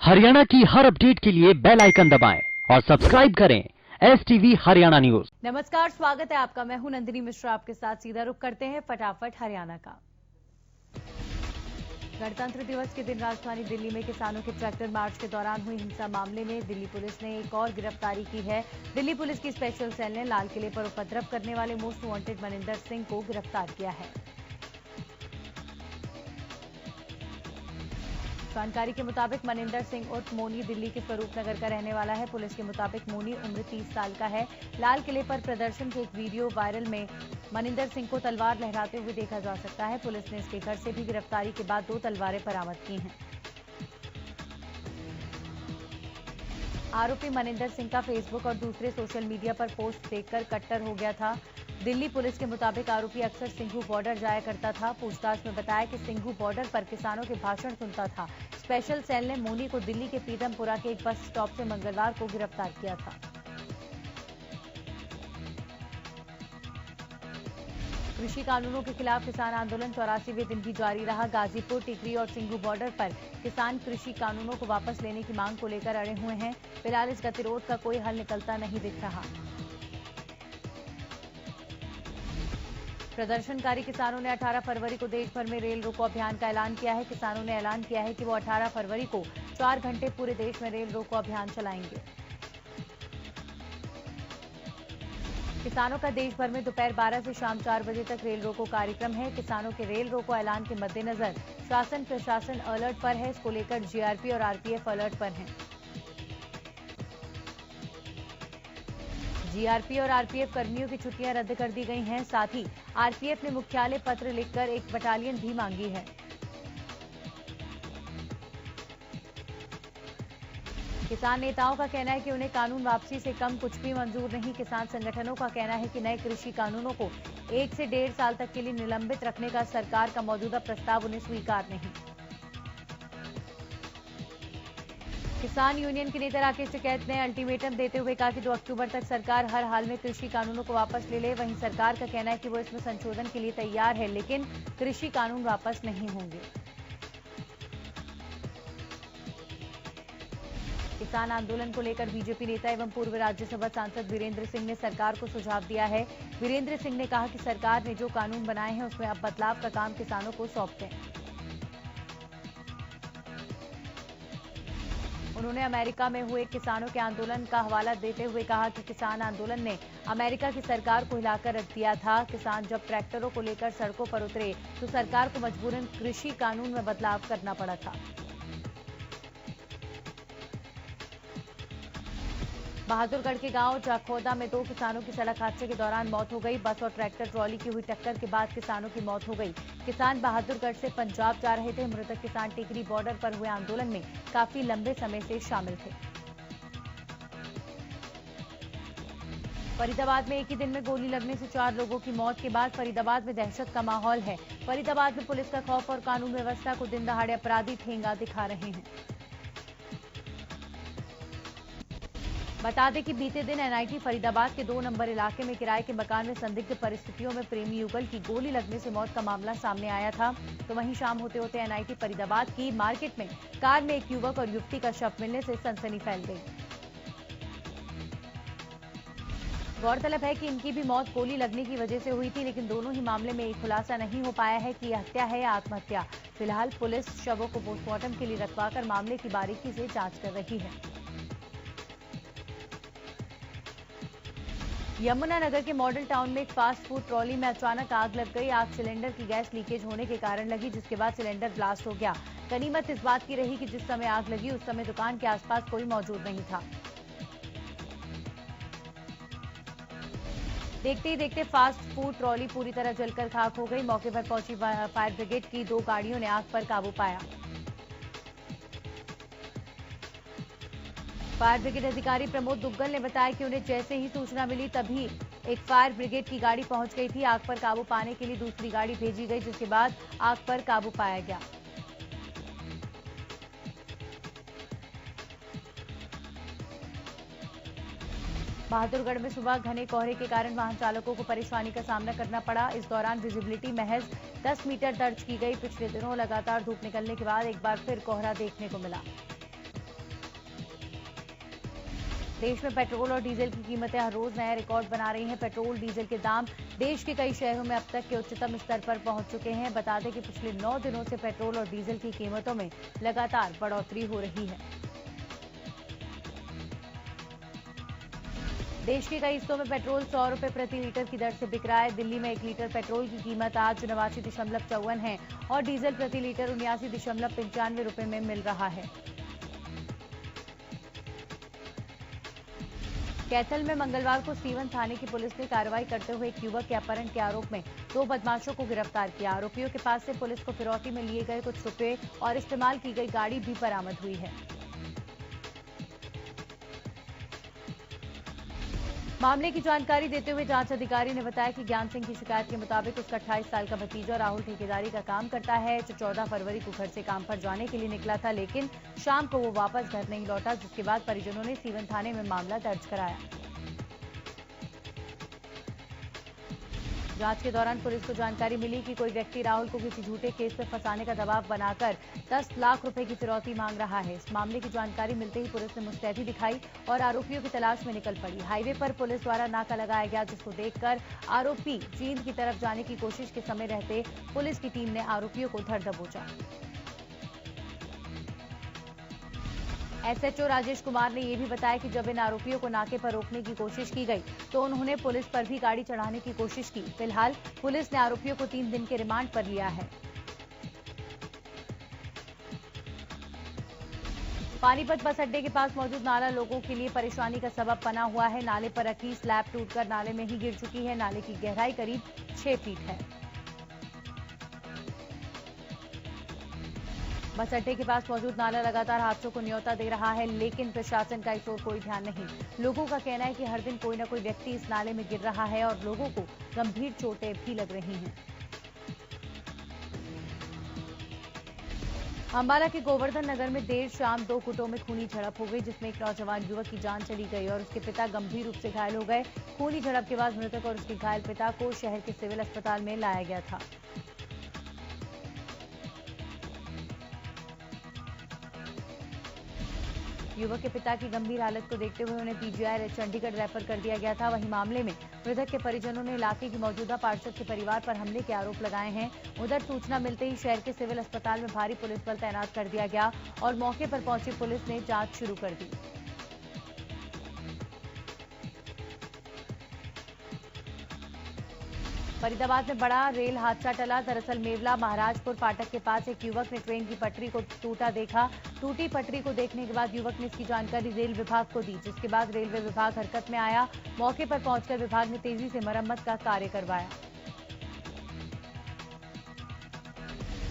हरियाणा की हर अपडेट के लिए बेल आइकन दबाएं और सब्सक्राइब करें STV हरियाणा न्यूज। नमस्कार, स्वागत है आपका। मैं हूं नंदिनी मिश्रा। आपके साथ सीधा रुख करते हैं फटाफट हरियाणा का। गणतंत्र दिवस के दिन राजधानी दिल्ली में किसानों के ट्रैक्टर मार्च के दौरान हुई हिंसा मामले में दिल्ली पुलिस ने एक और गिरफ्तारी की है। दिल्ली पुलिस की स्पेशल सेल ने लाल किले पर उपद्रव करने वाले मोस्ट वांटेड मनिंदर सिंह को गिरफ्तार किया है। जानकारी के मुताबिक मनिंदर सिंह उर्फ मोनी दिल्ली के स्वरूप नगर का रहने वाला है। पुलिस के मुताबिक मोनी उम्र 30 साल का है। लाल किले पर प्रदर्शन के एक वीडियो वायरल में मनिंदर सिंह को तलवार लहराते हुए देखा जा सकता है। पुलिस ने इसके घर से भी गिरफ्तारी के बाद 2 तलवारें बरामद की हैं। आरोपी मनिंदर सिंह का फेसबुक और दूसरे सोशल मीडिया पर पोस्ट देखकर कट्टर हो गया था। दिल्ली पुलिस के मुताबिक आरोपी अक्सर सिंघू बॉर्डर जाया करता था। पूछताछ में बताया कि सिंघू बॉर्डर पर किसानों के भाषण सुनता था। स्पेशल सेल ने मोनी को दिल्ली के पीतमपुरा के एक बस स्टॉप से मंगलवार को गिरफ्तार किया था। कृषि कानूनों के खिलाफ किसान आंदोलन 84वें दिन भी जारी रहा। गाजीपुर, टिकरी और सिंघू बॉर्डर पर किसान कृषि कानूनों को वापस लेने की मांग को लेकर अड़े हुए हैं। फिलहाल इस गतिरोध का कोई हल निकलता नहीं दिख रहा। प्रदर्शनकारी किसानों ने 18 फरवरी को देश भर में रेल रोको अभियान का ऐलान किया है। किसानों ने ऐलान किया है कि वो 18 फरवरी को 4 घंटे पूरे देश में रेल रोको अभियान चलाएंगे। किसानों का देश भर में दोपहर 12 से शाम 4 बजे तक रेल रोको कार्यक्रम है। किसानों के रेल रोको ऐलान के मद्देनजर शासन प्रशासन अलर्ट पर है। इसको लेकर जीआरपी और आरपीएफ अलर्ट पर हैं। जीआरपी और आरपीएफ कर्मियों की छुट्टियां रद्द कर दी गई हैं। साथ ही आरपीएफ ने मुख्यालय पत्र लिखकर एक बटालियन भी मांगी है। किसान नेताओं का कहना है कि उन्हें कानून वापसी से कम कुछ भी मंजूर नहीं। किसान संगठनों का कहना है कि नए कृषि कानूनों को 1 से 1.5 साल तक के लिए निलंबित रखने का सरकार का मौजूदा प्रस्ताव उन्हें स्वीकार नहीं। किसान यूनियन के नेता राकेश टिकैत ने अल्टीमेटम देते हुए कहा कि 2 अक्टूबर तक सरकार हर हाल में कृषि कानूनों को वापस ले ले। वहीं सरकार का कहना है कि वो इसमें संशोधन के लिए तैयार है, लेकिन कृषि कानून वापस नहीं होंगे। किसान आंदोलन को लेकर बीजेपी नेता एवं पूर्व राज्यसभा सांसद वीरेंद्र सिंह ने सरकार को सुझाव दिया है। वीरेंद्र सिंह ने कहा कि सरकार ने जो कानून बनाए हैं उसमें अब बदलाव का काम किसानों को सौंप दें। उन्होंने अमेरिका में हुए किसानों के आंदोलन का हवाला देते हुए कहा कि किसान आंदोलन ने अमेरिका की सरकार को हिलाकर रख दिया था। किसान जब ट्रैक्टरों को लेकर सड़कों पर उतरे तो सरकार को मजबूरन कृषि कानून में बदलाव करना पड़ा था। बहादुरगढ़ के गांव जाखोदा में 2 किसानों की सड़क हादसे के दौरान मौत हो गई। बस और ट्रैक्टर ट्रॉली की हुई टक्कर के बाद किसानों की मौत हो गई। किसान बहादुरगढ़ से पंजाब जा रहे थे। मृतक किसान टिकरी बॉर्डर पर हुए आंदोलन में काफी लंबे समय से शामिल थे। फरीदाबाद में एक ही दिन में गोली लगने से 4 लोगों की मौत के बाद फरीदाबाद में दहशत का माहौल है। फरीदाबाद में पुलिस का खौफ और कानून व्यवस्था को दिन दहाड़े अपराधी ठेंगा दिखा रहे हैं। बता दें कि बीते दिन एनआईटी फरीदाबाद के 2 नंबर इलाके में किराए के मकान में संदिग्ध परिस्थितियों में प्रेमी युगल की गोली लगने से मौत का मामला सामने आया था। तो वहीं शाम होते होते एनआईटी फरीदाबाद की मार्केट में कार में एक युवक और युवती का शव मिलने से सनसनी फैल गई। गौरतलब है कि इनकी भी मौत गोली लगने की वजह से हुई थी, लेकिन दोनों ही मामले में एक खुलासा नहीं हो पाया है कि यह हत्या है या आत्महत्या। फिलहाल पुलिस शवों को पोस्टमार्टम के लिए रखवाकर मामले की बारीकी से जांच कर रही है। यमुनानगर के मॉडल टाउन में एक फास्ट फूड ट्रॉली में अचानक आग लग गई। आग सिलेंडर की गैस लीकेज होने के कारण लगी, जिसके बाद सिलेंडर ब्लास्ट हो गया। गनीमत इस बात की रही कि जिस समय आग लगी उस समय दुकान के आसपास कोई मौजूद नहीं था। देखते ही देखते फास्ट फूड ट्रॉली पूरी तरह जलकर खाक हो गई। मौके पर पहुंची फायर ब्रिगेड की 2 गाड़ियों ने आग पर काबू पाया। फायर ब्रिगेड अधिकारी प्रमोद दुग्गल ने बताया कि उन्हें जैसे ही सूचना मिली तभी एक फायर ब्रिगेड की गाड़ी पहुंच गई थी। आग पर काबू पाने के लिए दूसरी गाड़ी भेजी गई, जिसके बाद आग पर काबू पाया गया। बहादुरगढ़ में सुबह घने कोहरे के कारण वाहन चालकों को परेशानी का सामना करना पड़ा। इस दौरान विजिबिलिटी महज 10 मीटर दर्ज की गई। पिछले दिनों लगातार धूप निकलने के बाद एक बार फिर कोहरा देखने को मिला। देश में पेट्रोल और डीजल की कीमतें हर रोज नया रिकॉर्ड बना रही हैं। पेट्रोल डीजल के दाम देश के कई शहरों में अब तक के उच्चतम स्तर पर पहुंच चुके हैं। बता दें कि पिछले 9 दिनों से पेट्रोल और डीजल की कीमतों में लगातार बढ़ोतरी हो रही है। देश के कई हिस्सों में पेट्रोल 100 रुपए प्रति लीटर की दर से बिक रहा है। दिल्ली में 1 लीटर पेट्रोल की कीमत आज 89.54 है और डीजल प्रति लीटर 79.95 रुपए में मिल रहा है। कैथल में मंगलवार को सीवन थाने की पुलिस ने कार्रवाई करते हुए एक युवक के अपहरण के आरोप में 2 बदमाशों को गिरफ्तार किया। आरोपियों के पास से पुलिस को फिरौती में लिए गए कुछ रुपए और इस्तेमाल की गई गाड़ी भी बरामद हुई है। मामले की जानकारी देते हुए जांच अधिकारी ने बताया कि ज्ञान सिंह की शिकायत के मुताबिक उसका 28 साल का भतीजा राहुल ठेकेदारी का काम करता है, जो 14 फरवरी को घर से काम पर जाने के लिए निकला था, लेकिन शाम को वो वापस घर नहीं लौटा, जिसके बाद परिजनों ने सीवन थाने में मामला दर्ज कराया। जांच के दौरान पुलिस को जानकारी मिली कि कोई व्यक्ति राहुल को किसी झूठे केस में फंसाने का दबाव बनाकर 10 लाख रुपए की फिरौती मांग रहा है। इस मामले की जानकारी मिलते ही पुलिस ने मुस्तैदी दिखाई और आरोपियों की तलाश में निकल पड़ी। हाईवे पर पुलिस द्वारा नाका लगाया गया, जिसको देखकर आरोपी जींद की तरफ जाने की कोशिश के समय रहते पुलिस की टीम ने आरोपियों को धर दबोचा। एसएचओ राजेश कुमार ने यह भी बताया कि जब इन आरोपियों को नाके पर रोकने की कोशिश की गई तो उन्होंने पुलिस पर भी गाड़ी चढ़ाने की कोशिश की। फिलहाल पुलिस ने आरोपियों को 3 दिन के रिमांड पर लिया है। पानीपत बस अड्डे के पास मौजूद नाला लोगों के लिए परेशानी का सबब बना हुआ है। नाले पर रखी स्लैब टूटकर नाले में ही गिर चुकी है। नाले की गहराई करीब 6 फीट है। बस अड्डे के पास मौजूद नाला लगातार हादसों को न्योता दे रहा है, लेकिन प्रशासन का इस ओर कोई ध्यान नहीं। लोगों का कहना है कि हर दिन कोई न कोई व्यक्ति इस नाले में गिर रहा है और लोगों को गंभीर चोटें भी लग रही हैं। अंबाला के गोवर्धन नगर में देर शाम 2 गुटों में खूनी झड़प हो गई, जिसमें एक नौजवान युवक की जान चली गई और उसके पिता गंभीर रूप से घायल हो गए। खूनी झड़प के बाद मृतक और उसके घायल पिता को शहर के सिविल अस्पताल में लाया गया था। युवक के पिता की गंभीर हालत को देखते हुए उन्हें पीजीआई चंडीगढ़ रेफर कर दिया गया था। वहीं मामले में मृतक के परिजनों ने इलाके की मौजूदा पार्षद के परिवार पर हमले के आरोप लगाए हैं। उधर सूचना मिलते ही शहर के सिविल अस्पताल में भारी पुलिस बल तैनात कर दिया गया और मौके पर पहुंची पुलिस ने जांच शुरू कर दी। फरीदाबाद में बड़ा रेल हादसा टला। दरअसल मेवला महाराजपुर फाटक के पास एक युवक ने ट्रेन की पटरी को टूटा देखा। टूटी पटरी को देखने के बाद युवक ने इसकी जानकारी रेल विभाग को दी, जिसके बाद रेलवे विभाग हरकत में आया। मौके पर पहुंचकर विभाग ने तेजी से मरम्मत का कार्य करवाया।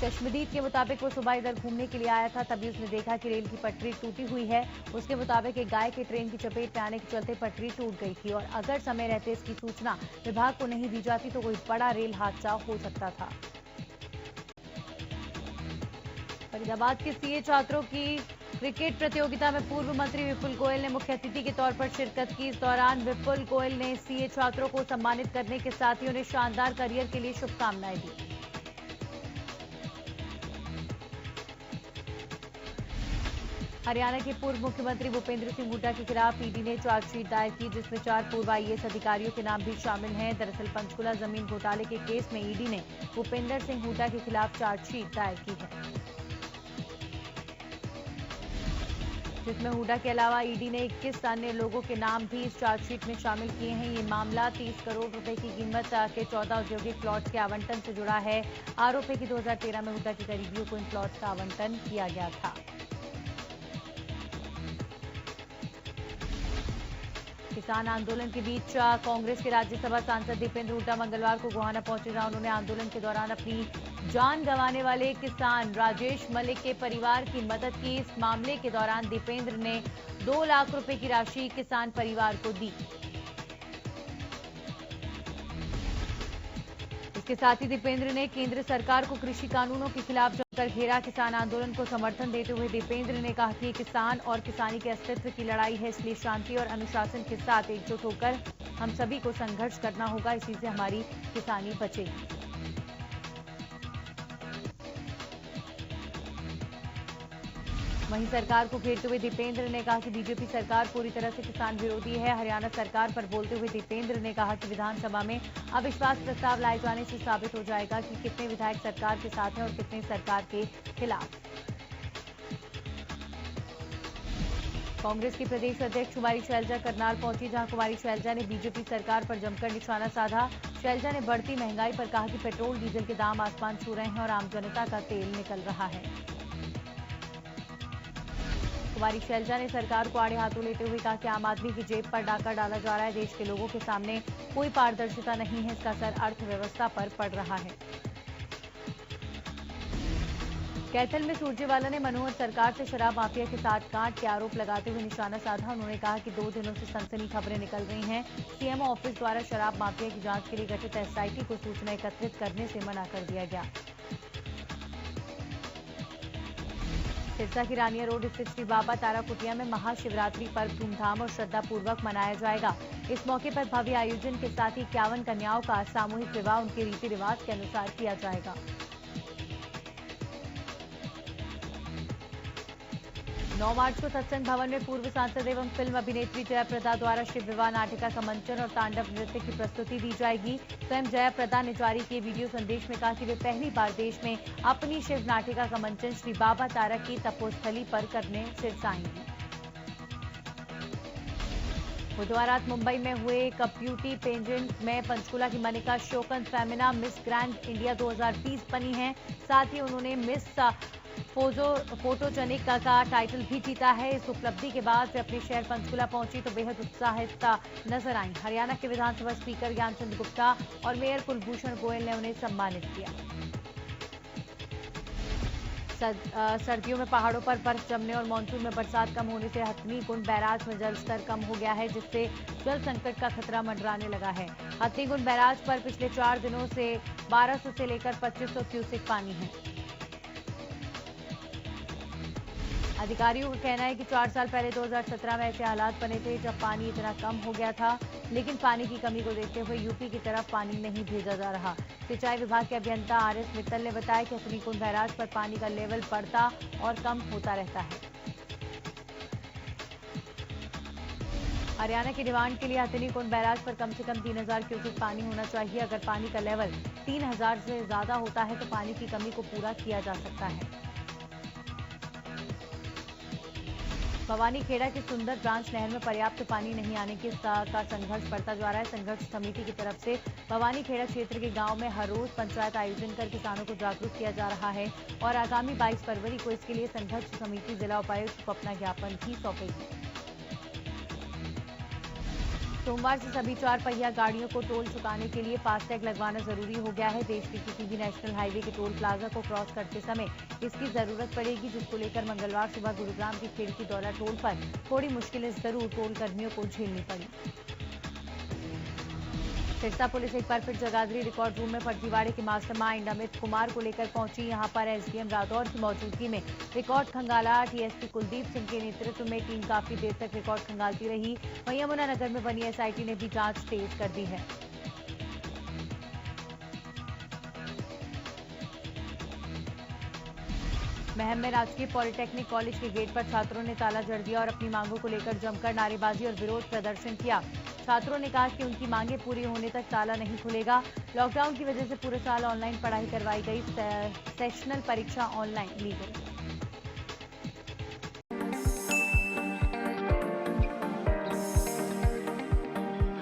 चश्मदीद के मुताबिक वो सुबह इधर घूमने के लिए आया था, तभी उसने देखा कि रेल की पटरी टूटी हुई है। उसके मुताबिक एक गाय के ट्रेन की चपेट में आने के चलते पटरी टूट गई थी और अगर समय रहते इसकी सूचना विभाग को नहीं दी जाती तो कोई बड़ा रेल हादसा हो सकता था। फरीदाबाद के सीए छात्रों की क्रिकेट प्रतियोगिता में पूर्व मंत्री विपुल गोयल ने मुख्य अतिथि के तौर पर शिरकत की। इस दौरान विपुल गोयल ने सीए छात्रों को सम्मानित करने के साथ ही उन्हें शानदार करियर के लिए शुभकामनाएं दी। हरियाणा के पूर्व मुख्यमंत्री भूपेंद्र सिंह हुड्डा के खिलाफ ईडी ने चार्जशीट दायर की, जिसमें 4 पूर्व आईएएस अधिकारियों के नाम भी शामिल हैं। दरअसल पंचकुला जमीन घोटाले के केस में ईडी ने भूपेंद्र सिंह हुड्डा के खिलाफ चार्जशीट दायर की है, जिसमें हुड्डा के अलावा ईडी ने 21 अन्य लोगों के नाम भी इस चार्जशीट में शामिल किए हैं। ये मामला 30 करोड़ रुपए की कीमत के 14 औद्योगिक प्लॉट्स के आवंटन से जुड़ा है। आरोप है कि 2013 में हुड्डा के करीबियों को इन प्लॉट्स का आवंटन किया गया था। किसान आंदोलन के बीच कांग्रेस के राज्यसभा सांसद दीपेंद्र हुड्डा मंगलवार को गोहाना पहुंचे, जहां उन्होंने आंदोलन के दौरान अपनी जान गंवाने वाले किसान राजेश मलिक के परिवार की मदद की। इस मामले के दौरान दीपेंद्र ने 2 लाख रुपए की राशि किसान परिवार को दी। इसके साथ ही दीपेंद्र ने केंद्र सरकार को कृषि कानूनों के खिलाफ जमकर घेरा। किसान आंदोलन को समर्थन देते हुए दीपेंद्र ने कहा कि किसान और किसानी के अस्तित्व की लड़ाई है, इसलिए शांति और अनुशासन के साथ एकजुट होकर हम सभी को संघर्ष करना होगा, इसी से हमारी किसानी बचेगी। वहीं सरकार को घेरते हुए दीपेंद्र ने कहा कि बीजेपी सरकार पूरी तरह से किसान विरोधी है। हरियाणा सरकार पर बोलते हुए दीपेंद्र ने कहा कि विधानसभा में अविश्वास प्रस्ताव लाए जाने से साबित हो जाएगा कि कितने विधायक सरकार के साथ हैं और कितने सरकार के खिलाफ। कांग्रेस की प्रदेश अध्यक्ष कुमारी शैलजा करनाल पहुंची, जहां कुमारी शैलजा ने बीजेपी सरकार पर जमकर निशाना साधा। शैलजा ने बढ़ती महंगाई पर कहा कि पेट्रोल डीजल के दाम आसमान छू रहे हैं और आम जनता का तेल निकल रहा है। कुमारी शैलजा ने सरकार को आड़े हाथों लेते हुए कहा कि आम आदमी की जेब पर डाका डाला जा रहा है। देश के लोगों के सामने कोई पारदर्शिता नहीं है, इसका असर अर्थव्यवस्था पर पड़ रहा है। कैथल में सुरजेवाला ने मनोहर सरकार से शराब माफिया के साथ गांठ के आरोप लगाते हुए निशाना साधा। उन्होंने कहा कि 2 दिनों से सनसनी खबरें निकल रही हैं। सीएमओ ऑफिस द्वारा शराब माफिया की जांच के लिए गठित एसआईटी को सूचना एकत्रित करने से मना कर दिया गया। सिरसा की रानिया रोड स्थित श्री बाबा तारा कुटिया में महाशिवरात्रि पर्व धूमधाम और श्रद्धापूर्वक मनाया जाएगा। इस मौके पर भव्य आयोजन के साथ ही 51 कन्याओं का सामूहिक विवाह उनके रीति रिवाज के अनुसार किया जाएगा। 9 मार्च को सत्संग भवन में पूर्व सांसद एवं फिल्म अभिनेत्री जयाप्रदा द्वारा शिव विवाह नाटिका का मंचन और तांडव नृत्य की प्रस्तुति दी जाएगी। स्वयं जयाप्रदा ने जारी किए वीडियो संदेश में कहा कि वे पहली बार देश में अपनी शिव नाटिका का मंचन श्री बाबा तारा की तपोस्थली पर करने सिरसा आएंगी। बुधवार रात मुंबई में हुए एक ब्यूटी पेजेंट में पंचकुला की Manika Sheokand Femina Miss Grand India 2020 बनी हैं। साथ ही उन्होंने मिस फोटोजेनिक का टाइटल भी जीता है। इस उपलब्धि के बाद वे अपने शहर पंचकुला पहुंची तो बेहद उत्साहित नजर आई। हरियाणा के विधानसभा स्पीकर ज्ञानचंद गुप्ता और मेयर कुलभूषण गोयल ने उन्हें सम्मानित किया। सर्दियों में पहाड़ों पर बर्फ जमने और मानसून में बरसात कम होने से हथनी कुंड बैराज में जलस्तर कम हो गया है, जिससे जल संकट का खतरा मंडराने लगा है। हथनी कुंड बैराज पर पिछले 4 दिनों से 1200 से लेकर 2500 क्यूसेक पानी है। अधिकारियों का कहना है कि 4 साल पहले 2017 में ऐसे हालात बने थे जब पानी इतना कम हो गया था, लेकिन पानी की कमी को देखते हुए यूपी की तरफ पानी नहीं भेजा जा रहा। सिंचाई विभाग के अभियंता आरएस मित्तल ने बताया कि हथनी कुंड बैराज पर पानी का लेवल बढ़ता और कम होता रहता है। हरियाणा की डिमांड के लिए हथनी कुंड बैराज पर कम से कम 3000 क्यूसेक पानी होना चाहिए। अगर पानी का लेवल 3000 से ज्यादा होता है तो पानी की कमी को पूरा किया जा सकता है। भवानीखेड़ा की सुंदर ब्रांच नहर में पर्याप्त पानी नहीं आने का संघर्ष बढ़ता जा रहा है। संघर्ष समिति की तरफ से भवानीखेड़ा क्षेत्र के गांव में हर रोज पंचायत आयोजन कर किसानों को जागरूक किया जा रहा है और आगामी 22 फरवरी को इसके लिए संघर्ष समिति जिला उपायुक्त को अपना ज्ञापन भी सौंपेगी। सोमवार से सभी 4 पहिया गाड़ियों को टोल चुकाने के लिए फास्टैग लगवाना जरूरी हो गया है। देश के किसी भी नेशनल हाईवे के टोल प्लाजा को क्रॉस करते समय इसकी जरूरत पड़ेगी, जिसको लेकर मंगलवार सुबह गुरुग्राम की खेड़की दौला टोल पर थोड़ी मुश्किलें जरूर टोल कर्मियों को झेलनी पड़ी। सिरसा पुलिस एक बार फिर जगाधरी रिकॉर्ड रूम में फर्जीवाड़े के मास्टरमाइंड अमित कुमार को लेकर पहुंची। यहां पर एसडीएम राठौर की मौजूदगी में रिकॉर्ड खंगाला। टीएसपी कुलदीप सिंह के नेतृत्व में टीम काफी देर तक रिकॉर्ड खंगालती रही। वहीं यमुनानगर में बनी एसआईटी ने भी जांच तेज कर दी है। महम में राजकीय पॉलिटेक्निक कॉलेज के गेट पर छात्रों ने ताला जड़ दिया और अपनी मांगों को लेकर जमकर नारेबाजी और विरोध प्रदर्शन किया। छात्रों ने कहा कि उनकी मांगें पूरी होने तक ताला नहीं खुलेगा। लॉकडाउन की वजह से पूरे साल ऑनलाइन पढ़ाई करवाई गई, सेशनल परीक्षा ऑनलाइन ली गई।